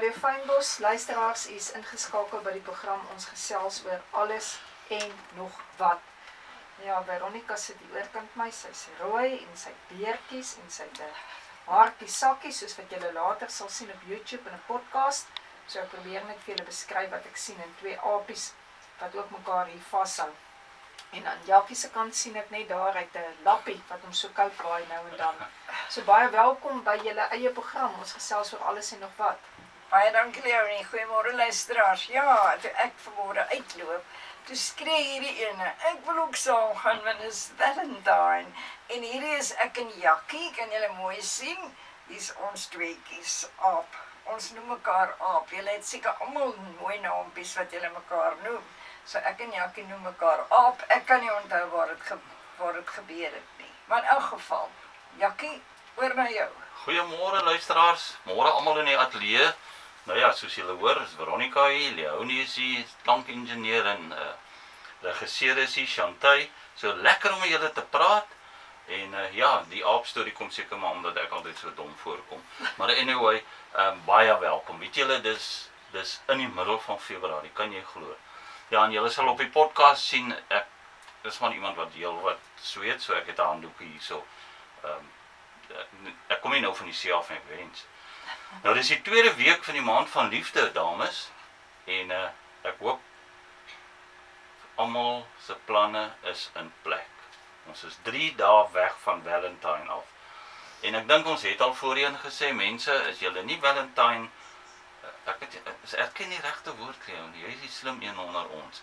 Goeie fynbos, luisteraars, u is ingeskakel by die program Ons Gesels oor alles en nog wat. Ja, Veronica sit die oorkant my, sy is rooi en sy beertjies en sy het 'n haartjie sakkie, soos wat julle later sal sien op YouTube in 'n podcast. So ek probeer net vir julle beskryf wat ek sien in twee apies wat ook mekaar hier vashou. En aan Jakkie se kant sien ek net daar uit 'n lappie wat hom so koud waai nou en dan. So baie welkom by julle eie program, Ons Gesels oor alles en nog wat. Baie dankie Leonie, goeiemôre luisteraars. Ja, toe ek vanmôre uitloop, toe skree hierdie ene, ek wil ook saam gaan, want dit is Valentine. En hierdie is ek en Jakkie, kan julle mooi sien, hier is ons tweeetjies, aap. Ons noem mekaar aap, julle het seker almal mooi naampies wat julle mekaar noem. So ek en Jakkie noem mekaar aap, ek kan nie onthou waar het gebeur het nie. Maar in elk geval, Jakkie, oor na jou. Goeiemôre luisteraars, môre almal in die ateljee. Nou ja, soos julle hoor, is Veronica hier, Leonie is hier, klankingenieur en regisseur is hier, Chantay. So lekker om met julle te praat. En ja, die aapstorie kom seker maar omdat ek altyd so dom voorkom. Maar anyway, baie welkom. Weet julle, dis in die middel van Februarie, kan jy glo. Ja, en julle sal op die podcast sien, ek is maar iemand wat heel wat sweet, so ek het 'n handdoek hierso. Ek kom nie nou van die see af en ek wens. Nou dis die tweede week van die maand van liefde, dames. En ek hoop almal se planne is in plek. Ons is 3 dae weg van Valentine af. En ek dink ons het al voorheen gesê, mense, is julle nie Valentine, ek ken die regte woord, Leonie, jy is die slim een onder ons.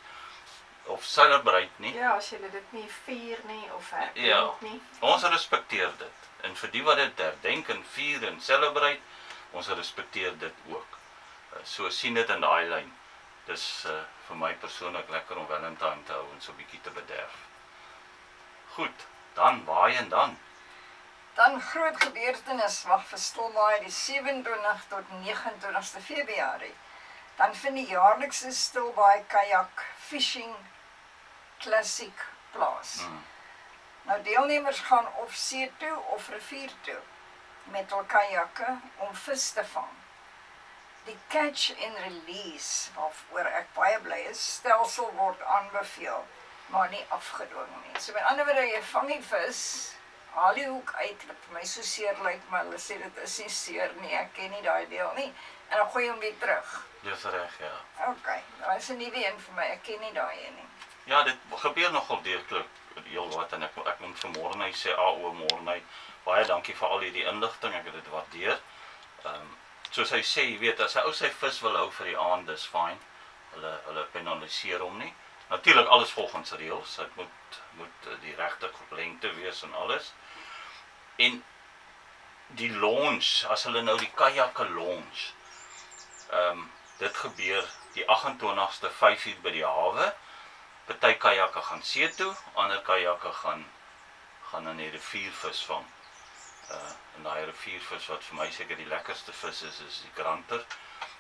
Of celebrate nie. Ja, as julle dit nie vier nie of herdenk Ja, nie. ons respekteer dit. En vir die wat dit herdenk en vier en celebrate, ons respekteer dit ook. So sien dit in daai lyn. Dis vir my persoonlik lekker om Valentine te hou en so 'n bietjie te bederf. Goed, dan waai en dan. Dan groot gebeurtenis, wag vir stilbaai die 27 tot 29ste Februarie. Dan vind die jaarlikse stilbaai kajak fishing classic plaas. Nou deelnemers gaan of see toe of rivier toe met hul kajakke om vis te vang. Die catch and release, waaroor ek baie bly is, stelsel word aanbeveel, maar nie afgedwing nie. So met ander woorde, jy vang die vis, haal die hoek uit, wat vir my so seer lyk, maar hulle sê dit is nie seer nie, ek ken nie daai deel nie, en dan gooi jy hom weer terug. Dis reg, ja. Ok, nou is 'n nuwe een vir my, ek ken nie daai een nie. Ja, dit gebeur nogal deurklik heel wat en ek moet vanmôre net sê, môre net, baie dankie vir al hierdie inligting, ek het dit waardeer. Soos hy sê, jy weet, as 'n ou sy vis wil hou vir die aand, dis fyn. Hulle penaliseer hom nie. Natuurlik alles volgens reëls, dit moet die regte lengte wees en alles. En die launch, as hulle nou die kajakke launch, dit gebeur die 28ste 5:00 by die hawe. Party kajakke gaan see toe, ander kajakke gaan in die rivier vis vang. En daai riviervis wat vir my seker die lekkerste vis is die granter.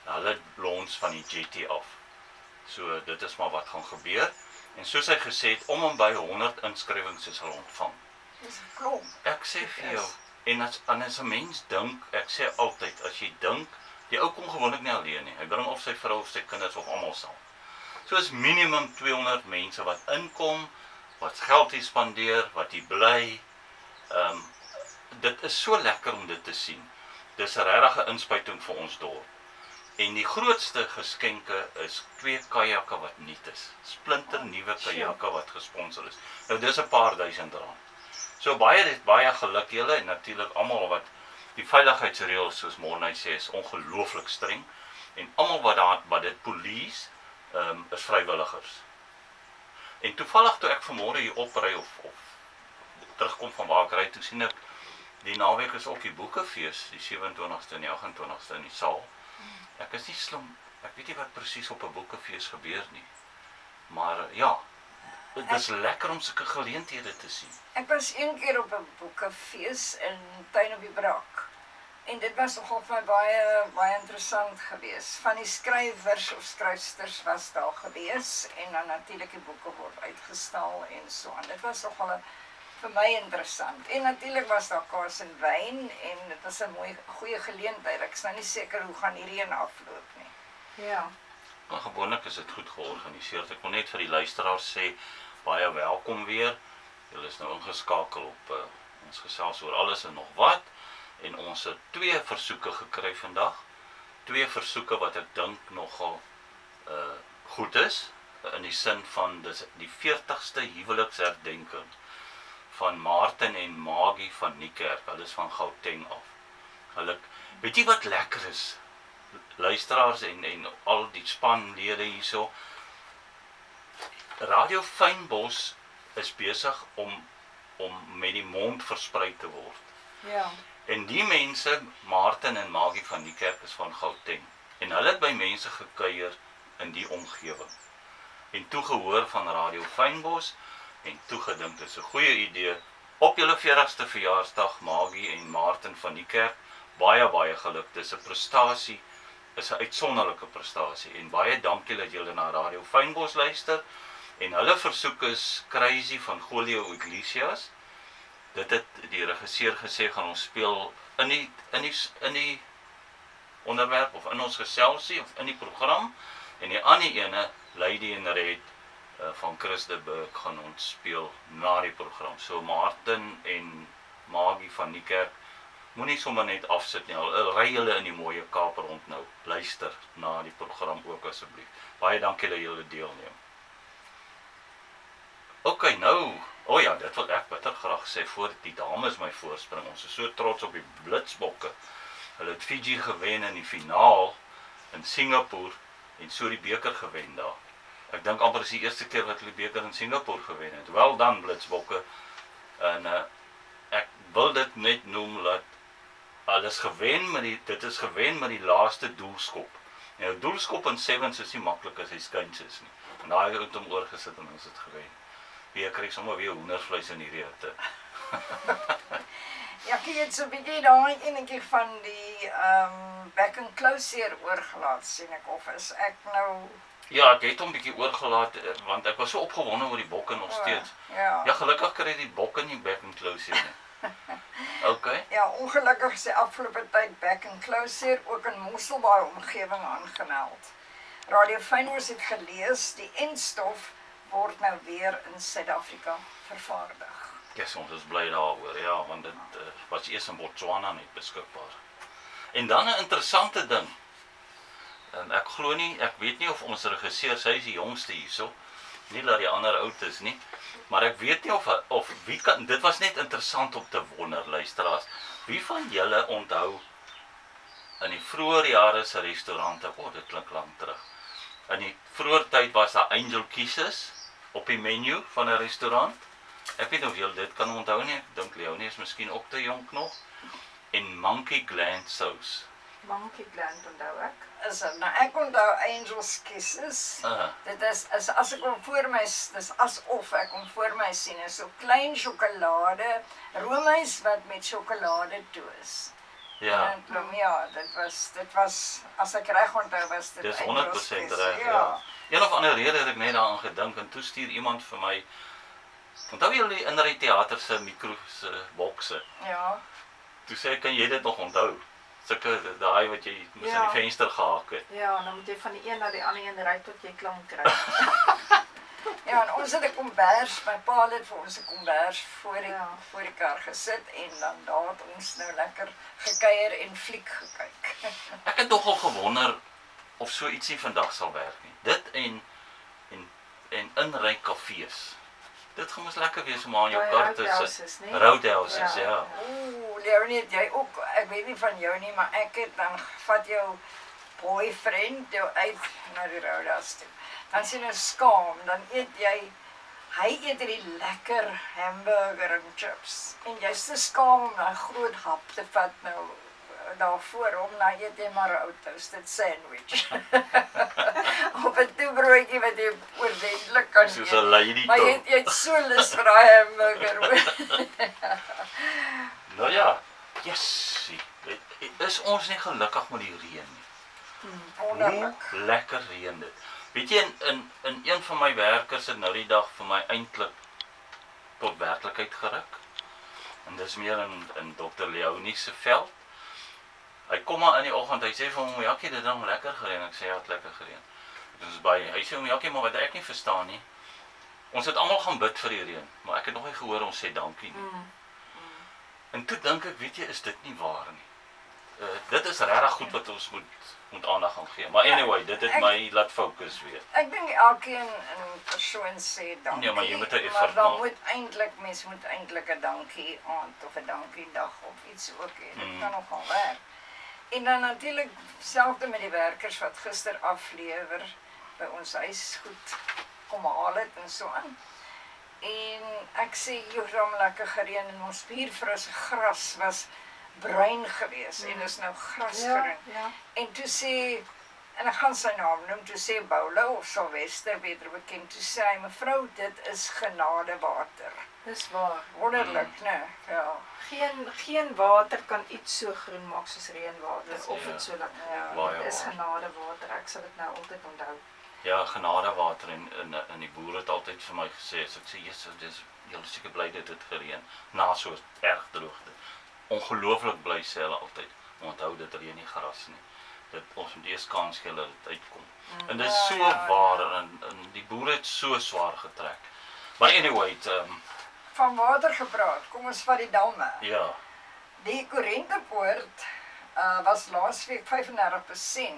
Hulle launch van die jetty af. So dit is maar wat gaan gebeur. En soos hy gesê het, om en by 100 inskrywings is al ontvang. Dis 'n klomp. Ek sê vir jou, en as 'n mens dink, ek sê altyd, as jy dink, die ou kom gewoonlik nie alleen nie. Hy bring of sy vrou of sy kinders of almal saam. So is minimum 200 mense wat inkom, wat geld hier spandeer, wat hier bly. Dit is so lekker om dit te sien. Dis 'n regte inspuiting vir ons dorp. En die grootste geskenke is 2 kajakke wat nuut is. Splinter nuwe kajakke wat gesponsor is. Nou dis 'n paar duisend rand. So baie geluk julle en natuurlik almal wat die veiligheidsreëls soos Morney sê is ongelooflik streng en almal wat dit polisie is vrywilligers. En toevallig toe ek vanmôre hier opry of terugkom van waar ek ry, toe sien ek die naweek is ook die boekefees, die 27ste en die 28ste in die saal. Ek is nie slim, ek weet nie wat presies op 'n boekefees gebeur nie. Maar ja, dit is lekker om sulke geleenthede te sien. Ek was een keer op 'n boekefees in Tuin op die Braak. En dit was nogal vir my baie interessant geweest. Van die skrywers of skryfsters was daar geweest en dan natuurlik die boeke word uitgestal en so aan. Dit was nogal 'n vir my interessant. En natuurlik was daar kaas en wyn en dit was 'n goeie geleentheid. Ek is nou nie seker hoe gaan hierdie een afloop nie. Ja. Maar gewoonlik is dit goed georganiseer. Ek wil net vir die luisteraars sê, baie welkom weer. Julle is nou ingeskakel op ons gesels oor alles en nog wat. En ons het 2 versoeke gekry vandag. 2 versoeke wat ek dink nogal goed is, in die sin van die 40ste huweliksherdenking van Martin en Maggie van Niekerk. Hulle is van Gauteng af. Hulle, weet jy wat lekker is? Luisteraars en al die spanlede hierso. Radio Fynbos is besig om met die mond versprei te word. Ja. En die mense, Martin en Maggie van Niekerk, is van Gauteng. En hulle het by mense gekuier in die omgewing. En toe gehoor van Radio Fynbos en toe gedink dit is 'n goeie idee op julle 40ste verjaarsdag, Maggie en Martin van Niekerk. Baie geluk. Dis 'n prestasie, is 'n uitsonderlike prestasie en baie dankie dat julle na Radio Fynbos luister. En hulle versoek is Crazy van Julio Iglesias. Dit het die regisseur gesê gaan ons speel in die onderwerp of in ons geselsie of in die program. En die ander ene, Lady in Red van Chris de Burgh, gaan ons speel na die program. So Martin en Maggie van Niekerk, moenie sommer net afsit nie, al ry julle in die mooie Kaap rond nou. Luister na die program ook asseblief. Baie dankie dat julle deelneem. Ok, nou, dit wil ek bitter graag sê, voordat die dames my voorspring. Ons is so trots op die Blitsbokke. Hulle het Fiji gewen in die finaal in Singapore en so die beker gewen daar. Ek dink amper is die eerste keer wat hulle beker in Singapore gewen het. Wel dan Blitsbokke. En ek wil dit net noem dat dit is gewen met die laaste doelskop. En 'n doelskop in sevens is nie maklik as hy skuins is nie. En daai het hom oorgesit en ons het gewen. Ek kry sommer weer hoendervleis in hierdie hitte. Ja, ek het so 'n bietjie daai enetjie van die back and close hier oorgelaat, sien ek, of is ek nou... Ja, ek het hom bietjie oorgelaat, want ek was so opgewonde oor die bokke nog steeds. Ja, Gelukkig kry die bokke nie back and close hier nie. Ok. Ja, ongelukkig is die afgelope tyd back and close hier ook in Mosselbaai omgewing aangemeld. Radio Fynbos het gelees, die enstof word nou weer in Suid-Afrika vervaardig. Yes, ons is bly daaroor, ja, want dit was eers in Botswana net beskikbaar. En dan 'n interessante ding. En ek weet nie of ons regisseur, sy is die jongste hierso, nie dat die ander oud is nie, maar ek weet nie of wie kan, dit was net interessant om te wonder, luisteraars, wie van julle onthou in die vroeë jare se restaurante, dit klink lank terug, in die vroeë tyd was daar Angel Kisses op die menu van 'n restaurant. Ek weet nie of julle dit kan onthou nie, ek dink Leonie is miskien ook te jonk nog, en Monkey Gland Sauce. Monkey Gland onthou ek. Nou ek onthou Angel's Kisses. Dit is as ek hom voor my, dis asof ek hom voor my sien, is so klein sjokolade, roomys wat met sjokolade toos. Ja. En ja, dit was, as ek reg onthou, was dit Dis Angel's 100% Kiss, reg, ja. Een of ander rede het ek net daaraan gedink en toe stuur iemand vir my, onthou julle die Inry Theater se bokse? Ja. Toe sê ek, kan jy dit nog onthou? Sulke daai wat jy moes aan die venster gehaak het. Ja, dan moet jy van die een na die ander een ry tot jy klank kry. Ja, en ons het 'n kombers, my pa het vir ons 'n kombers voor die kar gesit en dan daar het ons nou lekker gekuier en fliek gekyk. Ek het nogal gewonder of so ietsie vandag sal werk nie. Dit en inry kafees. Dit gaan mos lekker wees om aan jou kar te sit. Roadhouses, ja. Leonie, het jy ook, ek weet nie van jou nie, maar ek het dan vat jou boyfriend jou uit na die roadhouse toe. Dan sien jy skaam, dan eet jy, hy eet die lekker hamburger en chips. En jy's te skaam om daai groot hap te vat nou daarvoor hom, nou eet jy maar 'n ou toasted sandwich. Of 'n toebroodjie wat jy oordentlik kan eet. Soos 'n lady maar jy het so lus vir daai hamburger hoor. Nou ja, jessie, is ons nie gelukkig met die reën nie. Wonderlik. Hoe lekker reën dit. Weet jy, in een van my werkers het nou die dag vir my eintlik tot werklikheid geruk. En dis meer in Dr. Leonie se veld. Hy kom maar in die oggend, hy sê vir hom, Jakkie, dit het dan lekker gereën. Ek sê, ja, het lekker gereën. Dit is baie. Hy sê, Jakkie, maar wat ek nie verstaan nie, ons het almal gaan bid vir die reën, maar ek het nog nie gehoor ons sê dankie nie. En toe dink ek, weet jy, is dit nie waar nie. Dit is regtig goed wat ons moet aandag aan gee. Maar anyway, dit het my laat fokus weer. Ek dink elkeen in persoon sê dankie. Nee, maar jy moet 'n maar effort dan maak. mens moet eintlik 'n dankie aand of 'n dankie dag of iets ook hê. Dit kan nogal werk. En dan natuurlik selfde met die werkers wat gister aflewer by ons huis goed kom haal het en so aan. En ek sê, joh, lekker gereën en ons buurvrou se gras was bruin geweest en is nou gras groen. Ja. En toe sê, en ek gaan sy naam noem, toe sê Boulo of Sylvester, beter bekend, toe sê hy, mevrou, dit is genadewater. Dis waar. Wonderlik, né? Ja. Geen water kan iets so groen maak soos reënwater Dis- of ja. dit so laat Ja. Baie Dit is waar. genadewater. Ek sal dit nou altyd onthou. Ja, genadewater en die boere het altyd vir my gesê, as ek sê, Jesus, dis julle seker bly dit het gereën na so erg droogte. Ongelooflik bly sê hulle altyd. Onthou dit reën nie gras nie. Ons moet eers kans gee dat dit uitkom. En dit is so waar en die boere het so swaar getrek. Maar anyway, Van water gepraat, kom ons vat die damme. ja, Die Korentepoort was laasweek 35%.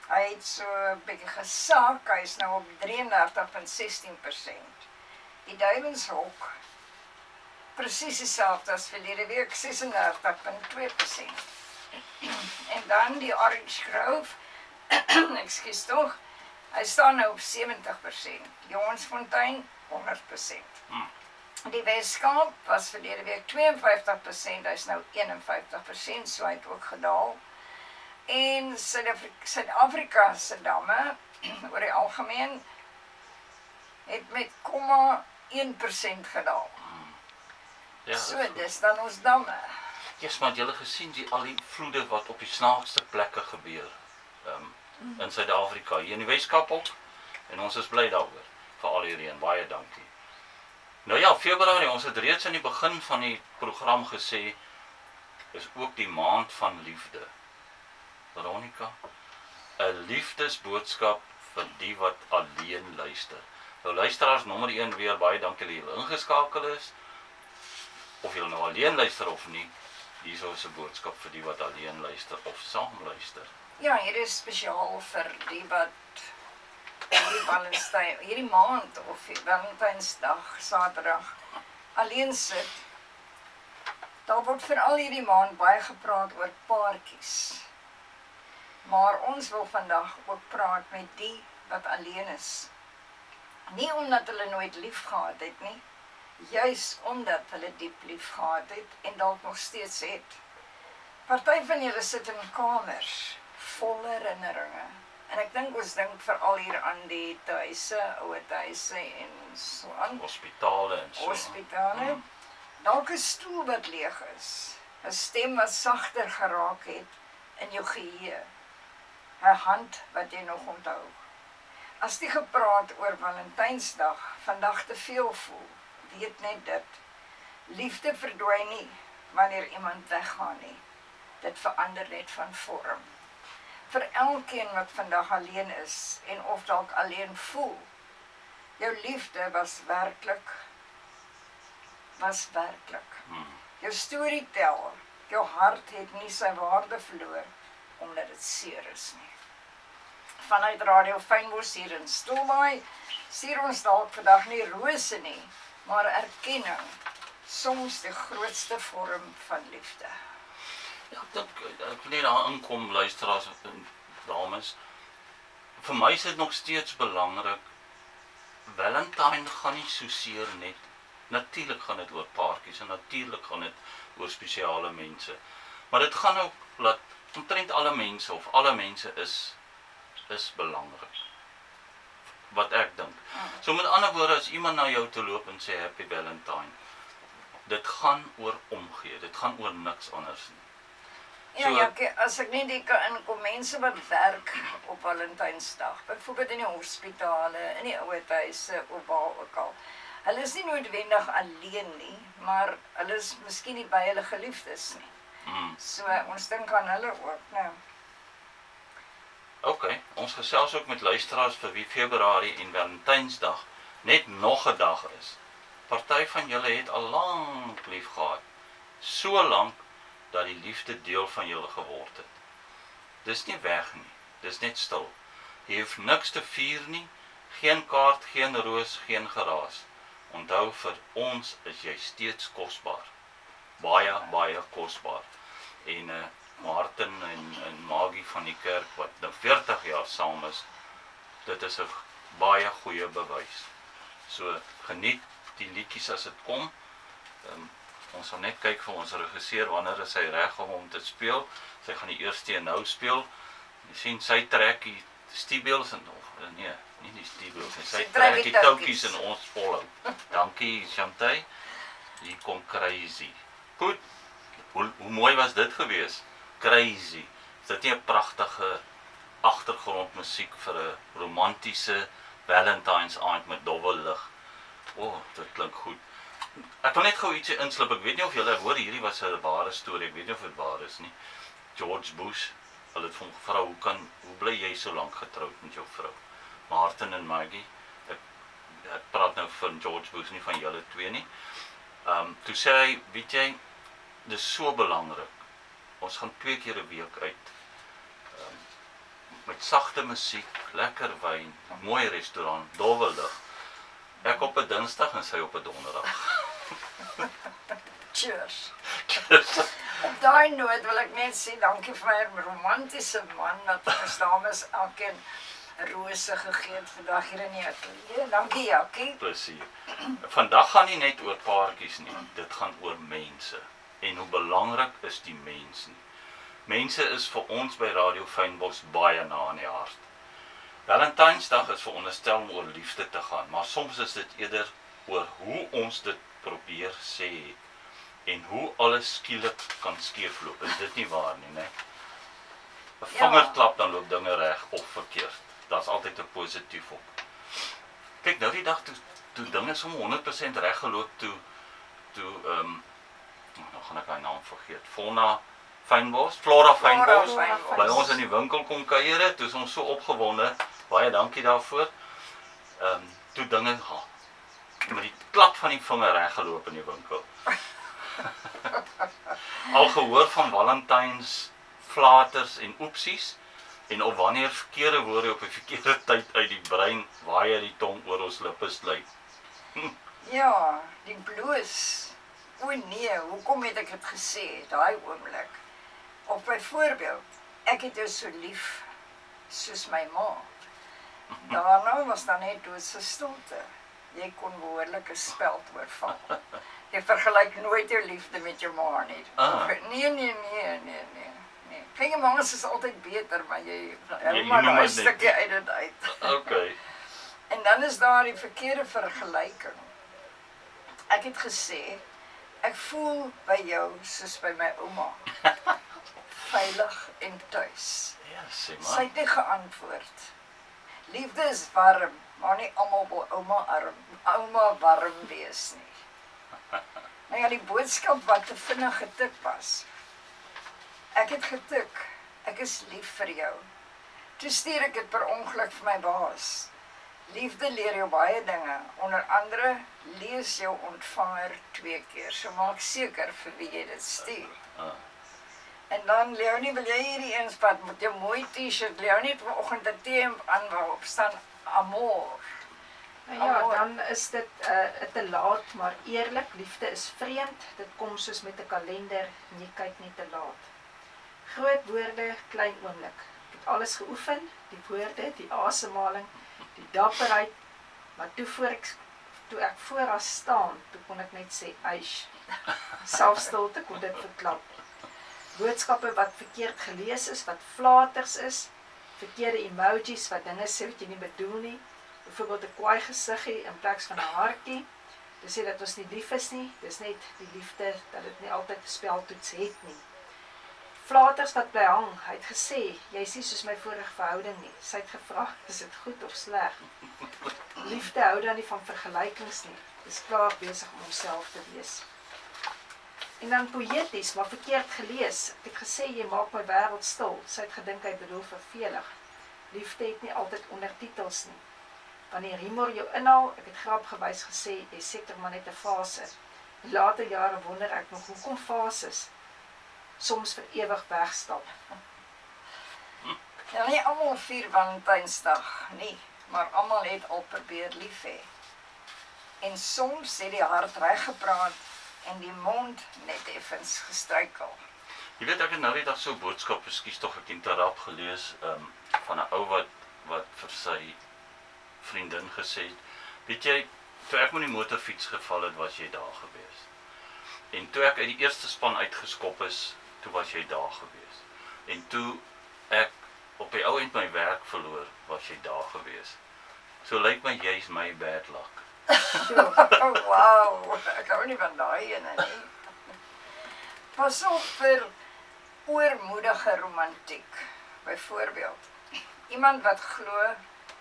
Hy het so 'n bietjie gesak, hy is nou op 33,16%. Die Duivenshok, presies dieselfde as verlede week, 36,2%. En dan die Orange Grove, ekskuus tog, hy staan nou op 70%. Jongensfontein 100%. Die Weskaap was verlede week 52%, hy's nou 51%, so hy het ook gedaal. En Suid-Afrika se damme, oor die algemeen, het met 0,1% gedaal. ja. So, dis dan ons damme. Yes, maar jy het gesien al die vloede wat op die snaakste plekke gebeur. In Suid-Afrika, hier in die Weskaap ook. En ons is bly daaroor. Vir al die reën, baie dankie. Nou ja, Februarie, ons het reeds aan die begin van die program gesê, is ook die maand van liefde. Veronica, 'n liefdesboodskap vir die wat alleen luister. Nou luisteraars, nommer 1 weer, baie dankie dat julle ingeskakel is. Of julle nou alleen luister of nie, hier is 'n boodskap vir die wat alleen luister of saam luister. Ja, hier is spesiaal vir die wat hierdie maand of Valentynsdag, Saterdag, alleen sit. Daar word veral hierdie maand baie gepraat oor paartjies. Maar ons wil vandag ook praat met die wat alleen is. Nie omdat hulle nooit lief gehad het nie, juis omdat hulle diep lief gehad het en dalk nog steeds het. Party van julle sit in kamers vol herinneringe. En ek dink ons dink veral hier aan die tuise, ouer tuise en so aan. Hospitale en so. Hospitale. Dalk 'n stoel wat leeg is. 'n Stem wat sagter geraak het in jou geheue. 'n Hand wat jy nog onthou. As jy gepraat oor Valentynsdag vandag te veel voel, weet net dit. Liefde verdwyn nie wanneer iemand weggaan nie. Dit verander net van vorm. Vir elkeen wat vandag alleen is en of dalk alleen voel, jou liefde was werklik. Jou storie tel, jou hart het nie sy waarde verloor, omdat dit seer is nie. Vanuit Radio Fynbos hier in Stilbaai, stuur ons dalk vandag nie rose nie, maar erkenning, soms die grootste vorm van liefde. Ja, ek wil net daar inkom, luisteraars en dames. Vir my is dit nog steeds belangrik. Valentine gaan nie so seer net. Natuurlik gaan dit oor paartjies en natuurlik gaan dit oor spesiale mense. Maar dit gaan ook dat omtrent alle mense of alle mense is belangrik. Wat ek dink. So met ander woorde, as iemand na jou toe loop en sê Happy Valentine, dit gaan oor omgee, dit gaan oor niks anders nie. Ja, as ek net hier kan inkom, mense wat werk op Valentynsdag, byvoorbeeld in die hospitale, in die ouerhuise, of waar ook al, Hulle is nie noodwendig alleen nie, maar hulle is miskien nie by hulle geliefdes nie. So ons dink aan hulle ook, nou. OK, ons gesels ook met luisteraars vir wie Februarie en Valentynsdag net nog 'n dag is. Party van julle het al lank lief gehad. So lank dat die liefde deel van julle geword het. Dis nie weg nie, dis net stil. Jy hoef niks te vier nie, geen kaart, geen roos, geen geraas. Onthou, vir ons is jy steeds kosbaar. Baie, baie kosbaar. En Martin en Maggie van die kerk, wat nou 40 jaar saam is, dit is 'n baie goeie bewys. So, geniet die liedjies as dit kom. Ons sal net kyk vir ons regisseur, wanneer is hy reg om te speel. Sy gaan die eerste een nou speel. Jy sien, sy trek die stiebels en nee, nie die stiebels nie. Sy trek die touwtjies en ons volhou. Dankie, Chantay. Hier kom Crazy. Goed, hoe mooi was dit gewees? Crazy. Is dit nie 'n pragtige agtergrondmusiek vir 'n romantiese Valentine's aand met dowwe lig? Dit klink goed. Ek wil net gou ietsie inslip. Ek weet nie of julle hoor, hierdie was 'n ware storie. Ek weet nie of dit waar is nie. George Bush, hulle het hom gevra, hoe bly jy so lank getroud met jou vrou? Martin en Maggie. Ek praat nou van George Bush, nie van julle twee nie. Toe sê hy, weet jy, dis so belangrik. Ons gaan 2 keer 'n week uit. Met sagte musiek, lekker wyn, mooi restaurant, dowwe lig. Ek op 'n Dinsdag en sy op 'n Donderdag. Cheers. Op daai noot wil ek net sê dankie vir my romantiese man, dat ons dames elkeen rose gegee het vandag hier in die ateljee. Dankie Jakkie. Plesier. Vandag gaan nie net oor paartjies nie, dit gaan oor mense. En hoe belangrik is die mens nie. Mense is vir ons by Radio Fynbos baie na in die hart. Valentynsdag is veronderstel om oor liefde te gaan, maar soms is dit eerder oor hoe ons dit probeer sê en hoe alles skielik kan skeefloop. Is dit nie waar nie, né? 'n Vingerklap, dan loop dinge reg of verkeerd. Daar's altyd 'n positief op. Kyk, nou die dag toe dinge som 100% reg geloop, toe nou gaan ek haar naam vergeet. Flora Fynbos, by ons in die winkel kom kuiere, toe is ons so opgewonde. Baie dankie daarvoor. Toe dinge met die klap van die vinger reg geloop in die winkel. Al gehoor van Valentijns, flaters en oepsies, en of wanneer verkeerde woorde op 'n verkeerde tyd uit die brein waai die tong oor ons lippe slyp. Ja, die bloos. O nee, hoekom het ek dit gesê, daai oomblik? Of byvoorbeeld, ek het jou so lief soos my ma. Daarna was dan net doodse stilte. Jy kon behoorlik 'n speld oorval. Jy vergelyk nooit jou liefde met jou ma nie. Nee. Kyk, mangas is altyd beter, maar jy maar daai stukkie uit dit uit. Okay. En dan is daar die verkeerde vergelyking. Ek het gesê, ek voel by jou soos by my ouma. Veilig en tuis. Ja, sê Sy maar. het nie geantwoord. Liefde is warm, maar nie almal wil ouma warm wees nie. Nou ja, die boodskap wat te vinnig getik was. Ek het getik, ek is lief vir jou. Toe stuur ek dit per ongeluk vir my baas. Liefde leer jou baie dinge, onder andere lees jou ontvanger 2 keer, so maak seker vir wie jy dit stuur. En dan, Leonie, wil jy hierdie inspat met jou mooi t-shirt, Leonie, vanoggend 'n T-hemp aan waarop staan Amor. Ja, dan is dit te laat, maar eerlik, liefde is vreemd, dit kom soos met 'n kalender, en jy kyk nie te laat. Groot woorde, klein oomblik. Ek het alles geoefen, die woorde, die asemhaling, die dapperheid, maar toe ek voor haar staan, toe kon ek net sê, eish. Selfstilte kon dit verklap. Boodskappe wat verkeerd gelees is, wat flaters is, verkeerde emojis wat dinge sê wat jy nie bedoel nie, byvoorbeeld 'n kwaai gesiggie in plaas van 'n hartjie, dis sê dat ons nie lief is nie, dis net die liefde, dat dit nie altyd 'n speltoets het nie. Flaters wat bly hang, hy het gesê, jy is nie soos my vorige verhouding nie. Sy het gevra, is dit goed of sleg? Liefde hou dan nie van vergelykings nie. Dis klaar besig om homself te wees. En dan poëties, maar verkeerd gelees. Ek het gesê, jy maak my wêreld stil. Sy het gedink hy bedoel vervelig. Liefde het nie altyd ondertitels nie. Wanneer humor jou inhaal, ek het grapgewys gesê, jy seker maar net 'n fase. In later jare wonder ek nog, hoekom fases soms vir ewig wegstap. Ja, nie almal vier Valentynsdag nie, maar almal het al probeer lief hê. En soms het die hart reg gepraat en die mond net effens gestruikel. Jy weet, ek het nou die dag so 'n boodskap, ekskuus tog ek interrup gelees, van 'n ou wat vir sy vriendin gesê het, weet jy, toe ek met die motorfiets geval het, was jy daar gewees. En toe ek uit die eerste span uitgeskop is, toe was jy daar gewees. En toe ek op die ou end my werk verloor, was jy daar gewees. So lyk my jy's my bad luck. Oh, wow, ek hou nie van daai ene nie. Pas op vir oormoedige romantiek. Byvoorbeeld, iemand wat glo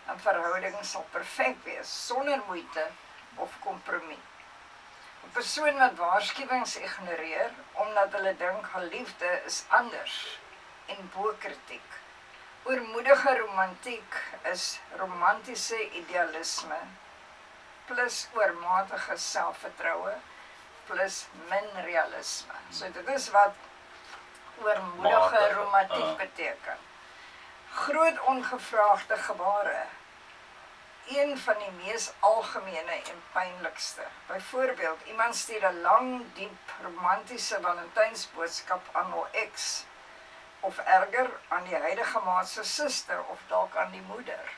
'n verhouding sal perfek wees, sonder moeite of kompromie. 'n Persoon wat waarskuwings ignoreer, omdat hulle dink hul liefde is anders en bo kritiek. Oormoedige romantiek is romantiese idealisme, plus oormatige selfvertroue, plus min realisme. So dit is wat oormoedige romantiek beteken. Groot ongevraagde gebare. Een van die mees algemene en pynlikste. Byvoorbeeld, iemand stuur 'n lang, diep, romantiese Valentynsboodskap aan hul ex, of erger, aan die huidige maat se suster, of dalk aan die moeder.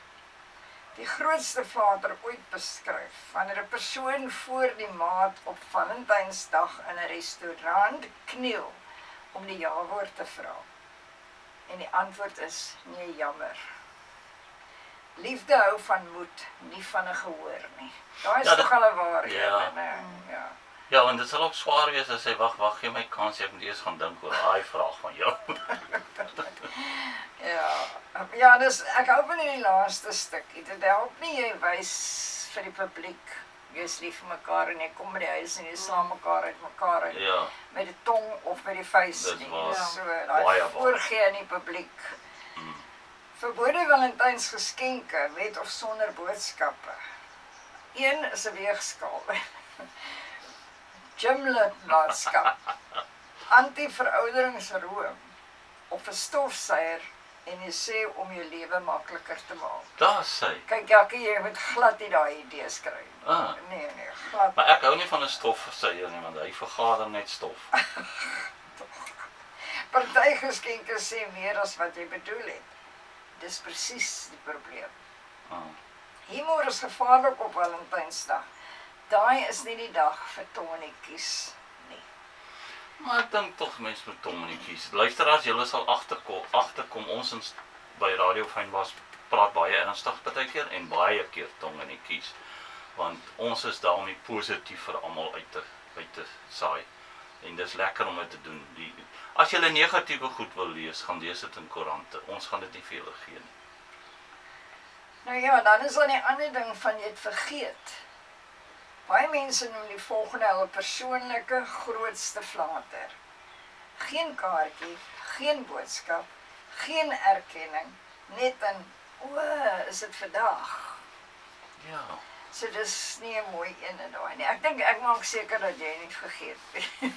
Die grootste flater ooit beskryf, wanneer 'n persoon voor die maat op Valentynsdag in 'n restaurant kniel om die ja-woord te vra. En die antwoord is, nee, jammer. Liefde hou van moed, nie van 'n gehoor nie. Daar is toch al 'n waarhede, ja. Ja, want dit sal ook swaar wees as hy wag, gee my kans, ek moet eers gaan dink oor daai vraag van jou. Ja, dus ek hou van die laaste stukkie. Dit help nie jy wys vir die publiek, jy is lief vir mekaar en jy kom by die huis en jy slaan mekaar uit mekaar uit, Ja, met die tong of met die vuis Dis nie. waar. So, Baie daai waar. voorgee in die publiek. Verbode Valentynsgeskenke, met of sonder boodskappe. Een is 'n weegskaal. Gymlidmaatskap, anti-verouderingsroom, of 'n stofsuier, en jy sê om jou lewe makliker te maak. daar sy. Kyk Jackie, jy moet glad nie daai idees kry nie. Ah. Nee, glad. Maar ek hou nie van 'n stofsuier nie, want hy vergader net stof. Partygeskenke sê meer as wat jy bedoel het. Dis presies die probleem. Humor is gevaarlik op Valentynsdag. Daai is nie die dag vir tonnetjies nie. Maar ek dink tog mense moet tonnetjies. Luisteraars, julle sal agterkom ons by Radio Fynbos praat baie ernstig partykeer en baie keer tonnetjies. Want ons is daarmee positief vir almal uit te saai. En dis lekker om dit te doen. As jy negatiewe goed wil lees, gaan lees dit in koerante. Ons gaan dit nie vir julle gee nie. Nou ja, dan is daar 'n ander ding van jy het vergeet. Baie mense noem die volgende hulle persoonlike grootste flater. Geen kaartjie, geen boodskap, geen erkenning, net 'n is dit vandag. Ja. So dis nie 'n mooi een in daai nie. Ek dink ek maak seker dat jy nie vergeet nie.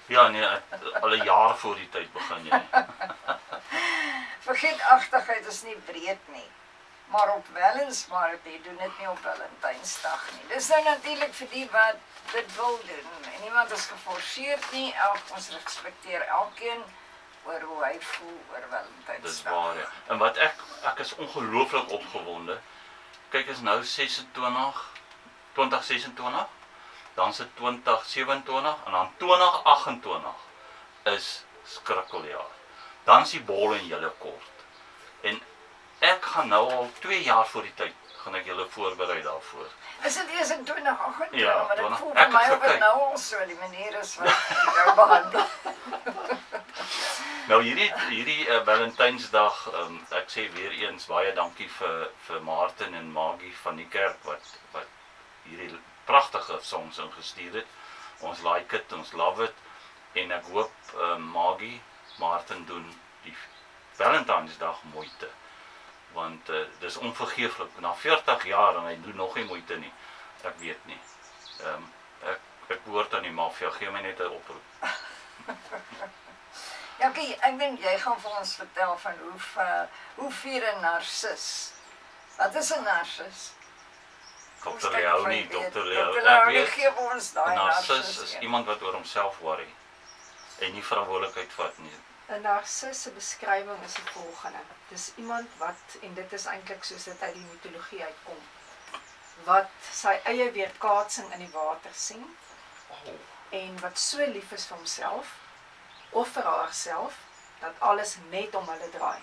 Ja, nee, al 'n jaar voor die tyd begin jy. Vergeetachtigheid is nie breed nie. Maar op Valensmaart, jy doen dit nie op Valentynsdag nie. Dis nou natuurlik vir die wat dit wil doen. En niemand is geforseerd nie. Ons respekteer elkeen oor hoe hy voel oor Valentynsdag. Dis waar, ja. En wat ek is ongelooflik opgewonde. Kyk, is nou 2026, dan is dit 2027 en dan 2028 is skrikkeljaar. Dan is die bol in julle kort. En ek gaan nou al 2 jaar voor die tyd, gaan ek julle voorberei daarvoor. Is dit eers in 2028? Ja, maar dit 20. voel Ek vir my het of dit gekyk. nou al so die manier is wat ek jou behandel. Nou hierdie Valentynsdag, ek sê weer eens baie dankie vir Martin en Maggie van die kerk wat hierdie pragtige songs ingestuur het. Ons like it, ons love it en ek hoop Maggie, Martin doen die Valentynsdag moeite. Want dis onvergeeflik, na 40 jaar en hy doen nog nie moeite nie. Ek weet nie. Ek behoort aan die maffia, gee my net 'n oproep. Ja, okay, ek dink jy gaan vir ons vertel van hoe vier 'n narcis. Wat is 'n narcis? Dr. Leonie, Dr. Leonie, Dr. ek Leonie weet, gee vir ons daai 'n narcis narcis. is iemand wat oor homself worry en nie verantwoordelikheid vat nie. 'n narcis se beskrywing is die volgende. Dis iemand wat, en dit is eintlik soos dit uit die mitologie uitkom, wat sy eie weerkaatsing in die water sien en wat so lief is vir homself of vir haarself dat alles net om hulle draai.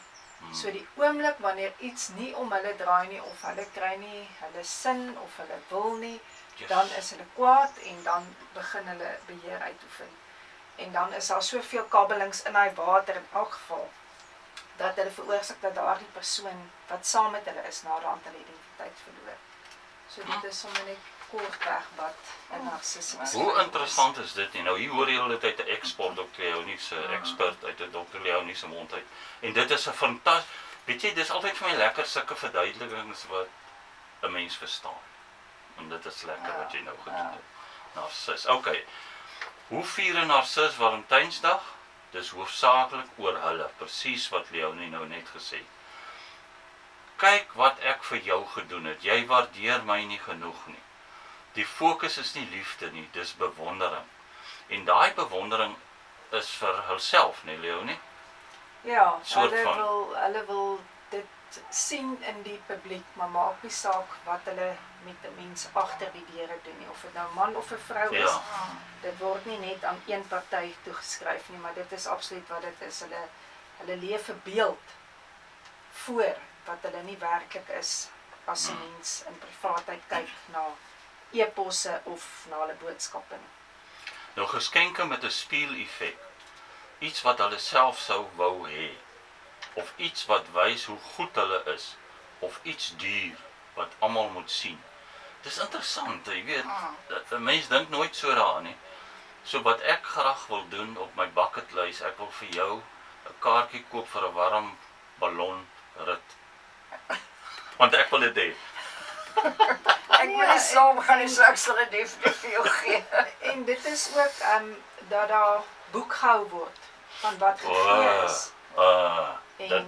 So die oomblik wanneer iets nie om hulle draai nie of hulle kry nie hulle sin of hulle wil nie, dan is hulle kwaad en dan begin hulle beheer uitoefen. En dan is daar soveel kabbelings in daai water in elk geval dat hulle veroorsaak dat daardie persoon wat saam met hulle is naderhand hulle identiteit verloor. So dit is sommer net kortweg wat 'n narcis is. Hoe interessant is dit nie? Nou hier hoor jy dit uit 'n expert, Dr. Leonie se expert uit 'n Dr. Leonie se mond uit. En dit is 'n fantasties, weet jy, dis altyd vir my lekker sulke verduidelikings wat 'n mens verstaan. En dit is lekker wat jy nou gedoen het. Narcis. Okay. Hoe vier 'n narcis Valentynsdag? Dis hoofsaaklik oor hulle, presies wat Leonie nou net gesê het. Kyk wat ek vir jou gedoen het. Jy waardeer my nie genoeg nie. Die fokus is nie liefde nie, dis bewondering. En daai bewondering is vir hulself, nee Leonie? Ja, Soort hulle van. wil dit sien in die publiek, maar maak nie saak wat hulle met 'n mens agter die deure doen nie, of dit nou 'n man of 'n vrou is. Ja. Dit word nie net aan een party toegeskryf nie, maar dit is absoluut wat dit is. Hulle leef 'n beeld voor wat hulle nie werklik is as 'n mens in privaatheid kyk na e-posse of na hulle boodskappe nie. Nou geskenke met 'n spieël-effek. Iets wat hulle self sou wou hê. Of iets wat wys hoe goed hulle is. Of iets duur wat almal moet sien. Dis interessant, jy weet, 'n mens dink nooit so daaraan nie. So wat ek graag wil doen op my bucket list, ek wil vir jou 'n kaartjie koop vir 'n warm ballon rit. Want ek wil dit hê. Ek wil nie saam gaan nie, so ek sal dit definitief vir jou gee. En dit is ook dat daar boek gehou word van wat gegee is.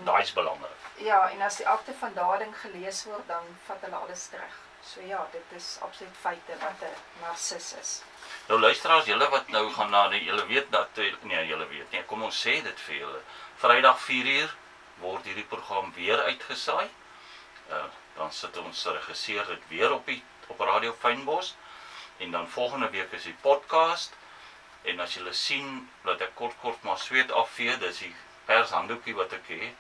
Daai is belangrik. Ja, en as die akte van dading gelees word, dan vat hulle alles terug. So ja, dit is absoluut feite wat 'n narcis is. Nou luisteraars, julle wat nou gaan na die, julle weet dat, nee, julle weet nie, kom ons sê dit vir julle. Vrydag 4:00 word hierdie program weer uitgesaai. Dan sit ons regisseur dit weer op Radio Fynbos. En dan volgende week is die podcast. En as julle sien, dat ek kort maar sweet afvee, dis die pershanddoekie wat ek het.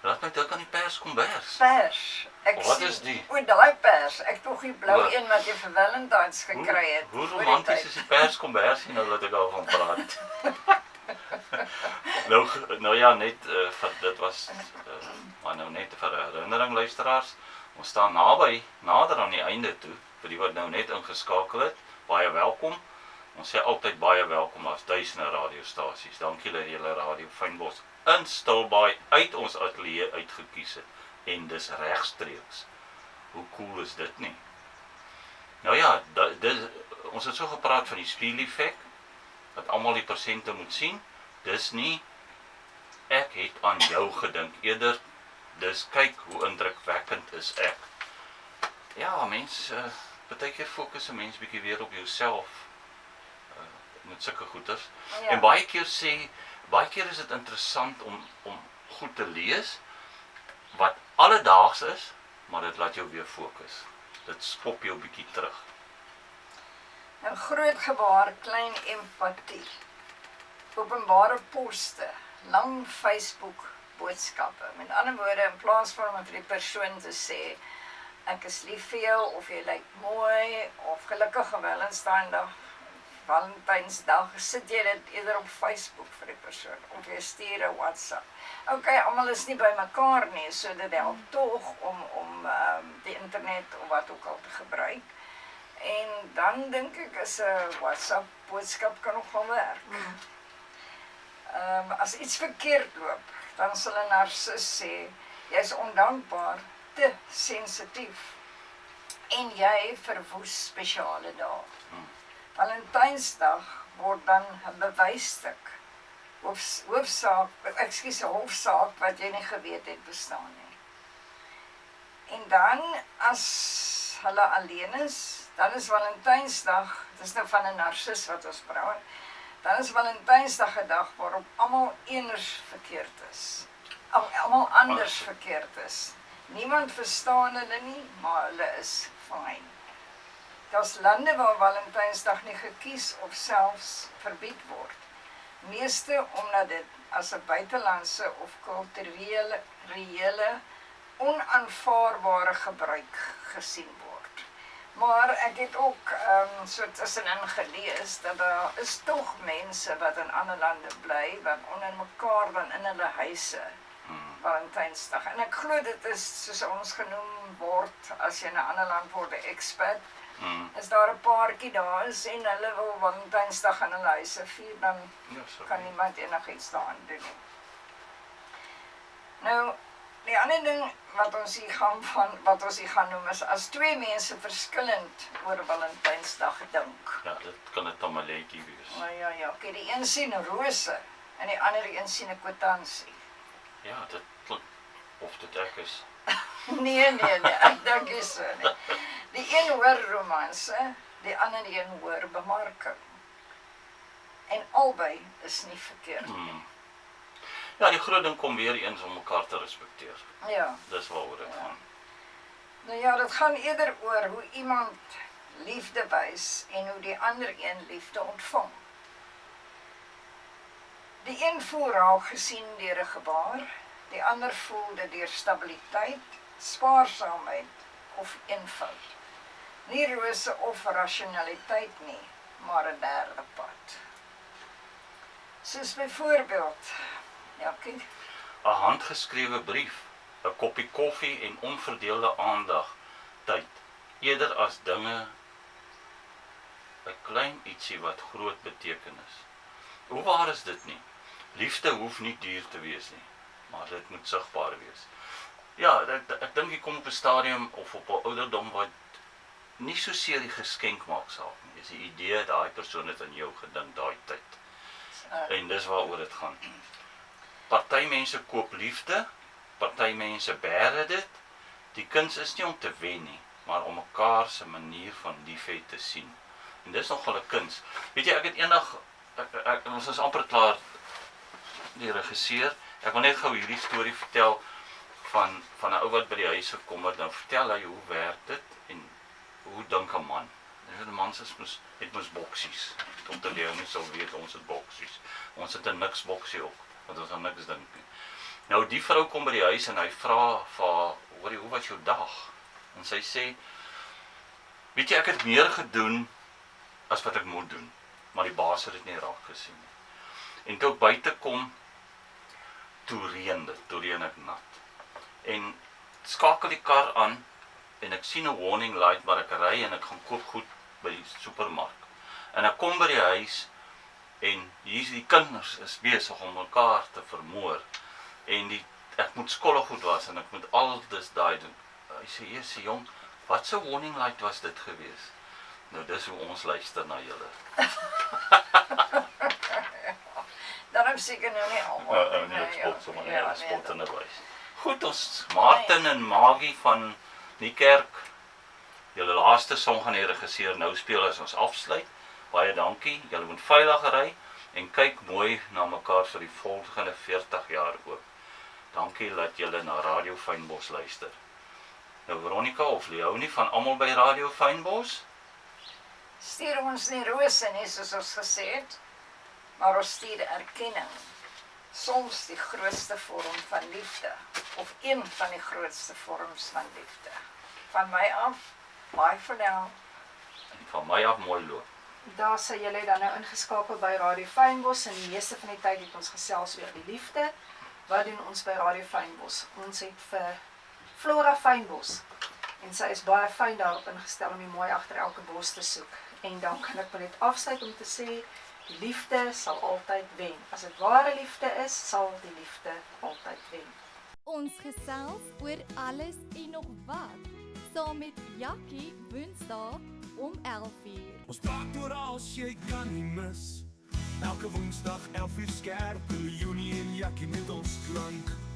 Laat my dink aan die perskombers. Pers. Wat is die? O, daai pers. Ek tog die blou Wat? een wat jy vir Valentine's gekry het. Hoe voor die romanties tyd. is die perskombers nie, nou laat ek daarvan praat. nou ja, net dit was maar nou net vir herinnering luisteraars. Ons staan nader aan die einde toe, vir die wat nou net ingeskakel het. Baie welkom. Ons sê altyd baie welkom as duisende radiostasies. Dankie dat julle Radio Fynbos in Stilbaai uit ons ateljee uitgekies het. En dis regstreeks. Hoe cool is dit nie? Nou ja, ons het so gepraat van die spieël-effek, dat almal die persente moet sien. Dis nie, ek het aan jou gedink, eerder, dis kyk hoe indrukwekkend is ek. Ja, mens, partykeer fokus 'n mens bietjie weer op jouself, met sulke goeders. Ja. En baie keer is dit interessant om goed te lees, wat alledaags is, maar dit laat jou weer fokus. Dit skop jou bietjie terug. 'n groot gebaar, klein empatie. Openbare poste, lang Facebook boodskappe. Met ander woorde, in plaas van om vir die persoon te sê, ek is lief vir jou, of jy lyk mooi, of gelukkige Valentynsdag, Valentynsdag, sit jy dit eerder op Facebook vir die persoon, of jy stuur 'n WhatsApp. Okay, almal is nie by mekaar nie, so dit help tog om die internet of wat ook al te gebruik. En dan dink ek is 'n WhatsApp boodskap kan nogal werk. As iets verkeerd loop, dan sal 'n narcis sê, jy's ondankbaar, te sensitief en jy verwoes spesiale dae. Valentynsdag word dan 'n bewysstuk, hofsaak wat jy nie geweet het bestaan nie. En dan as hulle alleen is, dan is Valentynsdag, dit is nou van 'n narcis wat ons praat, dan is Valentynsdag 'n dag waarop almal eners verkeerd is. Almal anders verkeerd is. Niemand verstaan hulle nie, maar hulle is fyn. Daar's lande waar Valentynsdag nie gekies of selfs verbied word. Meeste omdat dit as 'n buitelandse of kulturele onaanvaarbare gebruik gesien word. Maar ek het ook so tussenin gelees dat daar is tog mense wat in ander lande bly, wat onder mekaar dan in hulle huise Valentynsdag. En ek glo dit is soos ons genoem word as jy in 'n ander land word 'n expat. Is daar 'n paartjie daar is en hulle wil Valentynsdag in hulle huise vier, dan kan niemand enigiets daaraan doen nie. Nou, die ander ding wat ons hier gaan noem is as twee mense verskillend oor Valentynsdag dink. Ja, dit kan 'n tamaletjie wees. Nou ja, okay, die een sien rose en die ander een sien 'n kwitansie. Ja, dit klink of dit ek is. Nee, ek dink nie so nie. Die een hoor romanse, die ander een hoor bemarking. En albei is nie verkeerd. Ja, die groot ding kom weer eens om mekaar te respekteer. Ja. Dis waaroor dit gaan. Nou ja, dit gaan eerder oor hoe iemand liefde wys en hoe die ander een liefde ontvang. Die een voel raak gesien deur 'n gebaar, die ander voel dit deur stabiliteit, spaarsaamheid of eenvoud. Nie rose of rasionaliteit nie, maar 'n derde pad. Soos byvoorbeeld, ja, kyk, 'n handgeskrewe brief, 'n koppie koffie en onverdeelde aandag, tyd, eerder as dinge, 'n klein ietsie wat groot betekenis. Hoe waar is dit nie? Liefde hoef nie duur te wees nie, maar dit moet sigbaar wees. Ja, ek dink jy kom op 'n stadium of op 'n ouderdom wat nie so seer die geskenk maak saak nie. Dis die idee daai persoon het aan jou gedink daai tyd. En dis waaroor dit gaan. Party mense koop liefde, party mense bære dit. Die kuns is nie om te wen nie, maar om mekaar se manier van liefhet te sien. En dis nogal 'n kuns. Weet jy, ek het eendag ons is amper klaar die regisseur. Ek wil net gou hierdie storie vertel van 'n ou wat by die huis gekom het. Dan vertel hy hoe werk dit en hoe dink 'n man. Die man het mos boksies. Om te leer nie sou weet ons het boksies. Ons het 'n niks boksie ook, want ons aan niks dink nie. Nou die vrou kom by die huis en hy vra vir hoe was jou dag? En sy sê, weet jy, ek het meer gedoen as wat ek moet doen, maar die baas het dit nie raak gesien nie. En toe ek buite kom, toe reën ek nat. En skakel die kar aan en ek sien 'n warning light waar ek ry en ek gaan koop goed by die supermark. En ek kom by die huis en hier is die kinders is besig om mekaar te vermoor. En ek moet skollegoed was en ek moet al dis daai doen. Hy sê, "Jesus jong, wat so warning light was dit gewees?" Nou dis hoe ons luister na julle. Daarom seker nou nie almal. Nee, ek spot sommer nie, ek spot in 'n wys. Goed, ons Martin en Maggie van die kerk. Julle laaste song gaan die regisseur nou speel as ons afsluit. Baie dankie. Julle moet veilig ry en kyk mooi na mekaar vir die volgende 40 jaar ook. Dankie dat julle na Radio Fynbos luister. Nou Veronica of Leonie van almal by Radio Fynbos. Stuur ons nie rose nie soos ons gesê het, maar ons stuur erkenning. Soms die grootste vorm van liefde, of een van die grootste vorms van liefde. Van my af, bye for now. En van my af mooi loop. Daar sê julle dan nou ingeskakel by Radio Fynbos en die meeste van die tyd het ons gesels oor die liefde. Wat doen ons by Radio Fynbos? Ons het vir Flora Fynbos en sy is baie fyn daarop ingestel om die mooi agter elke bos te soek. En dan kan ek maar net afsluit om te sê, die liefde sal altyd wen. As dit ware liefde is, sal die liefde altyd wen. Ons gesels oor alles en nog wat, saam met Jackie Woensdae om 11:00. Ons praat oor als jy kan nie mis. Elke Woensdag 11:00 skerp, Leonie en Jackie met ons klank.